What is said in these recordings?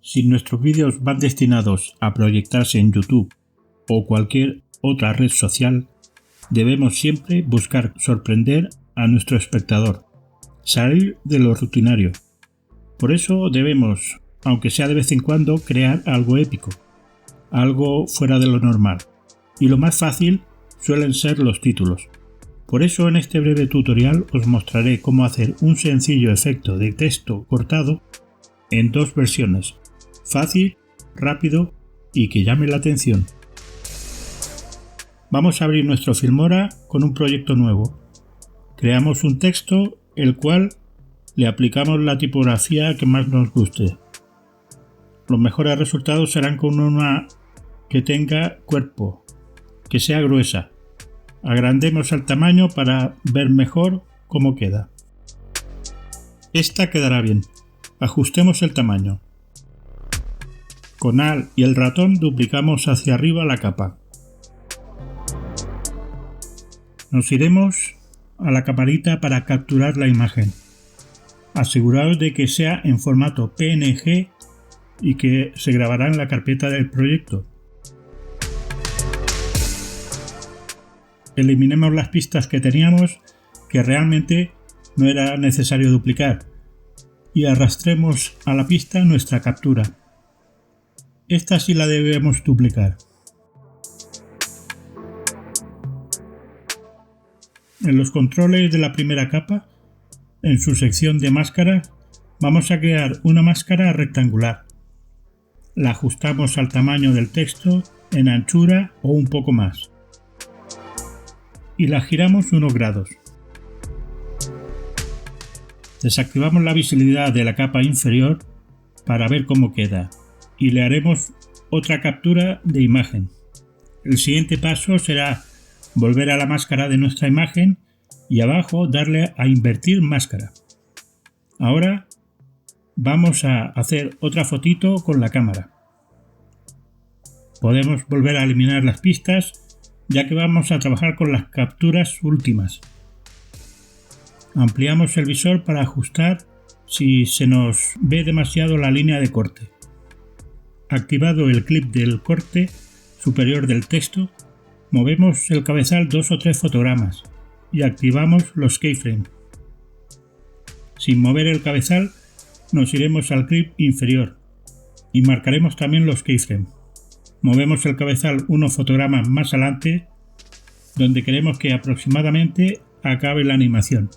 Si nuestros vídeos van destinados a proyectarse en YouTube o cualquier otra red social, debemos siempre buscar sorprender a nuestro espectador, salir de lo rutinario. Por eso debemos, aunque sea de vez en cuando, crear algo épico, algo fuera de lo normal. Y lo más fácil suelen ser los títulos. Por eso en este breve tutorial os mostraré cómo hacer un sencillo efecto de texto cortado en dos versiones, fácil, rápido y que llame la atención. Vamos a abrir nuestro Filmora con un proyecto nuevo. Creamos un texto, el cual le aplicamos la tipografía que más nos guste. Los mejores resultados serán con una que tenga cuerpo, que sea gruesa. Agrandemos el tamaño para ver mejor cómo queda. Esta quedará bien. Ajustemos el tamaño. Con Alt y el ratón duplicamos hacia arriba la capa. Nos iremos a la camarita para capturar la imagen. Aseguraos de que sea en formato PNG y que se grabará en la carpeta del proyecto. Eliminemos las pistas que teníamos, que realmente no era necesario duplicar, y arrastremos a la pista nuestra captura. Esta sí la debemos duplicar. En los controles de la primera capa, en su sección de máscaras, vamos a crear una máscara rectangular. La ajustamos al tamaño del texto, en anchura o un poco más. Y la giramos unos grados. Desactivamos la visibilidad de la capa inferior para ver cómo queda y le haremos otra captura de imagen. El siguiente paso será volver a la máscara de nuestra imagen y abajo darle a invertir máscara. Ahora vamos a hacer otra fotito con la cámara. Podemos volver a eliminar las pistas, ya que vamos a trabajar con las capturas últimas. Ampliamos el visor para ajustar si se nos ve demasiado la línea de corte. Activado el clip del corte superior del texto, movemos el cabezal 2 o 3 fotogramas y activamos los keyframes. Sin mover el cabezal, nos iremos al clip inferior y marcaremos también los keyframes. Movemos el cabezal unos fotogramas más adelante, donde queremos que aproximadamente acabe la animación,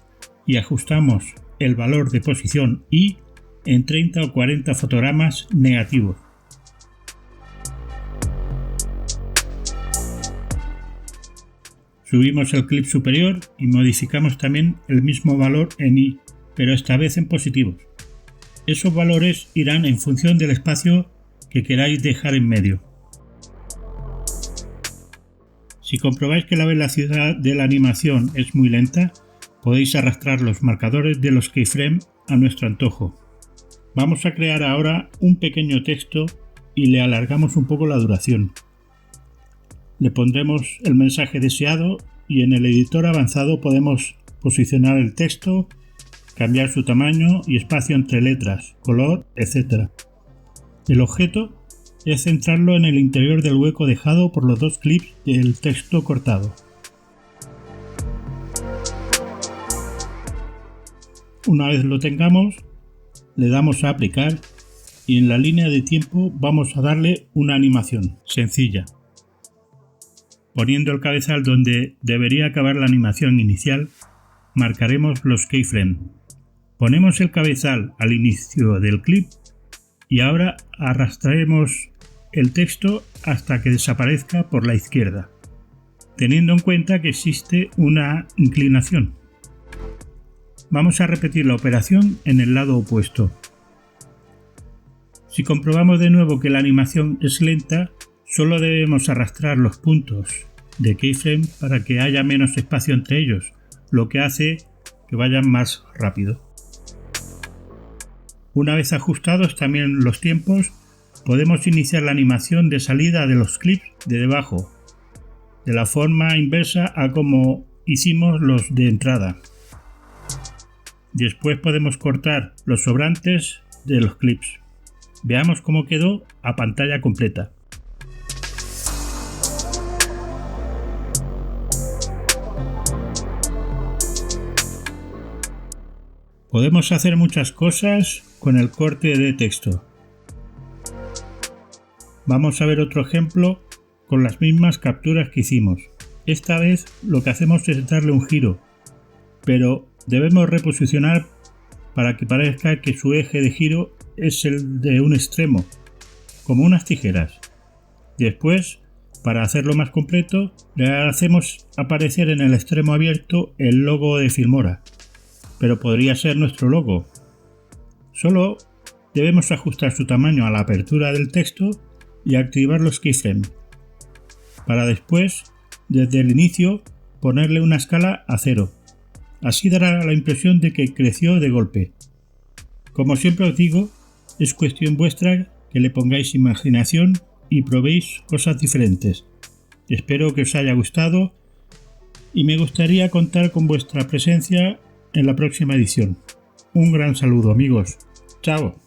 y ajustamos el valor de posición Y en 30 o 40 fotogramas negativos. Subimos el clip superior y modificamos también el mismo valor en Y, pero esta vez en positivos. Esos valores irán en función del espacio que queráis dejar en medio. Si comprobáis que la velocidad de la animación es muy lenta, podéis arrastrar los marcadores de los keyframes a nuestro antojo. Vamos a crear ahora un pequeño texto y le alargamos un poco la duración. Le pondremos el mensaje deseado y en el editor avanzado podemos posicionar el texto, cambiar su tamaño y espacio entre letras, color, etc. El objeto es centrarlo en el interior del hueco dejado por los dos clips del texto cortado. Una vez lo tengamos, le damos a aplicar y en la línea de tiempo vamos a darle una animación sencilla. Poniendo el cabezal donde debería acabar la animación inicial, marcaremos los keyframes. Ponemos el cabezal al inicio del clip y ahora arrastraremos el texto hasta que desaparezca por la izquierda, teniendo en cuenta que existe una inclinación. Vamos a repetir la operación en el lado opuesto. Si comprobamos de nuevo que la animación es lenta, solo debemos arrastrar los puntos de keyframe para que haya menos espacio entre ellos, lo que hace que vayan más rápido. Una vez ajustados también los tiempos, podemos iniciar la animación de salida de los clips de debajo, de la forma inversa a como hicimos los de entrada. Después podemos cortar los sobrantes de los clips. Veamos cómo quedó a pantalla completa. Podemos hacer muchas cosas con el corte de texto. Vamos a ver otro ejemplo con las mismas capturas que hicimos. Esta vez lo que hacemos es darle un giro, pero debemos reposicionar para que parezca que su eje de giro es el de un extremo, como unas tijeras. Después, para hacerlo más completo, le hacemos aparecer en el extremo abierto el logo de Filmora, pero podría ser nuestro logo. Solo debemos ajustar su tamaño a la apertura del texto y activar los keyframes, para después, desde el inicio, ponerle una escala a 0. Así dará la impresión de que creció de golpe. Como siempre os digo, es cuestión vuestra que le pongáis imaginación y probéis cosas diferentes. Espero que os haya gustado y me gustaría contar con vuestra presencia en la próxima edición. Un gran saludo, amigos. Chao.